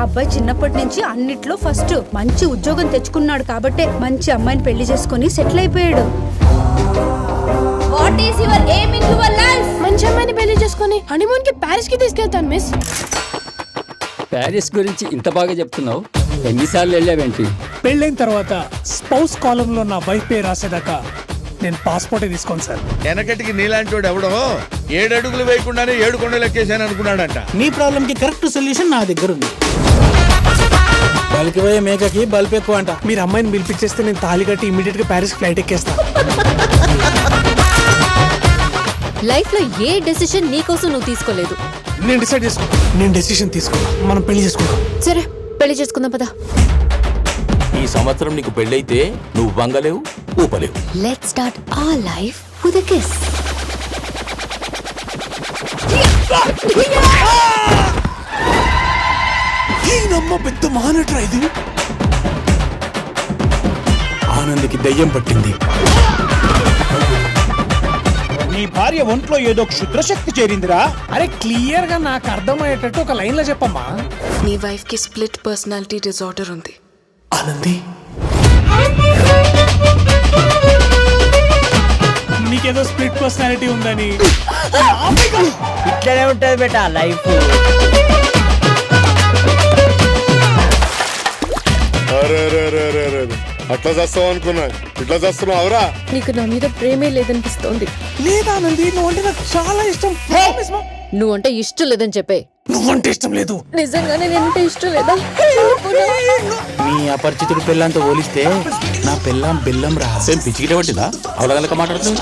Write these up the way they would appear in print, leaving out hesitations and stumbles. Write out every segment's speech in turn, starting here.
ఆ అబ్బాయి చిన్నప్పటి నుంచి అన్నిట్లో ఫస్ట్. మంచి ఉద్యోగం తెచ్చుకున్నాడు కాబట్టే మంచి అమ్మాయిని పెళ్లి చేసుకుని సెటిల్ అయిపోయాడు. What is your aim in your life? మంచి అమ్మాయిని పెళ్లి చేసుకుని హనీమూన్ కి ప్యారిస్ కి తీసుకెళ్తాను మిస్. ప్యారిస్ గురించి ఇంత బాగా చెప్తున్నావు, ఎన్నిసార్లు వెళ్ళావేంటి? పెళ్ళైన తర్వాత స్పౌస్ కాలంలో నా వైఫ్ పేరు రాసేదాకా నేను పాస్పోర్టే తీసుకోను సార్. వెనకటికి నీలాంటి వాడు ఎవడో 7 అడుగులు వేయకుండానే 7 కొండలు ఎక్కేసాను అనుకున్నాడంట. నీ ప్రాబ్లం కి కరెక్ట్ సొల్యూషన్ నా దగ్గర ఉంది. బల్కి పోయే మేకకి బల్బ్ ఎక్కువ అంట. మీరు అమ్మాయిని పిలిపించేస్తే నేను తాళి కట్టి ఇమీడియట్ గా ప్యారిస్ ఫ్లైట్ ఎక్కేస్తా. లైఫ్ లో ఏ డెసిషన్ నీకోసం నువ్వు తీసుకోలేదు. నేను డిసైడ్ చేసుకున్నా, నేను డెసిషన్ తీసుకున్నా, మనం పెళ్లి చేసుకుందాం. సరే పెళ్లి చేసుకుందాం పద. ఈ సంవత్సరం నీకు పెళ్ళైతే నువ్వు వంగలేవు, ఊపలేవు. Let's start our life with a kiss. ఈయనమ్మ పెద్ద మానట్రా ఇది. ఆనంద్కి దయ్యం పట్టింది. నీ భార్య ఒంట్లో ఏదో క్షుద్రశక్తి చేరిందిరా. అరే క్లియర్ గా నాకు అర్థమయ్యేటట్టు ఒక లైన్ లో చెప్పమ్మా. నీ వైఫ్ కి స్ప్లిట్ పర్సనాలిటీ డిజార్డర్ ఉంది. ఆనంది, నీకేదో స్ప్లిట్ పర్సనాలిటీ ఉందని. ఇట్లనే ఉంటది బేటా లైఫ్. అట్లా చేస్తావు అనుకున్నా, ఇట్లా చేస్తున్నావు అవరా. నీకు నా మీద ప్రేమే లేదనిపిస్తోంది. లేదానంది, నువ్వంటే నాకు చాలా ఇష్టం. నువ్వంటే ఇష్టం లేదని చెప్పే. నువ్వంటే ఇష్టం లేదు. నిజంగానే నేనంటే ఇష్టం లేదా? నీ అపరిచితుడు పిల్లంతో పోలిస్తే నా పిల్లం బెల్లం రా. సేమ్ పిచ్చికిటే పట్టిందా? అవలగలక మాట్లాడుతుంది.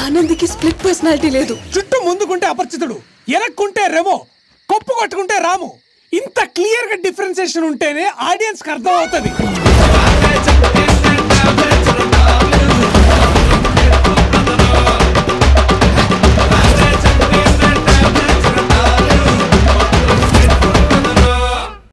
ఆనంద్కి స్ప్లిట్ పర్సనాలిటీ లేదు. చుట్టూ ముందుకుంటే అపరిచితుడు, ఎనక్కుంటే రెమో, కొప్పు కొట్టుకుంటే రాము. ఇంత క్లియర్ గా డిఫరెన్సియేషన్ ఉంటేనే ఆడియన్స్ కి అర్థం అవుతుంది.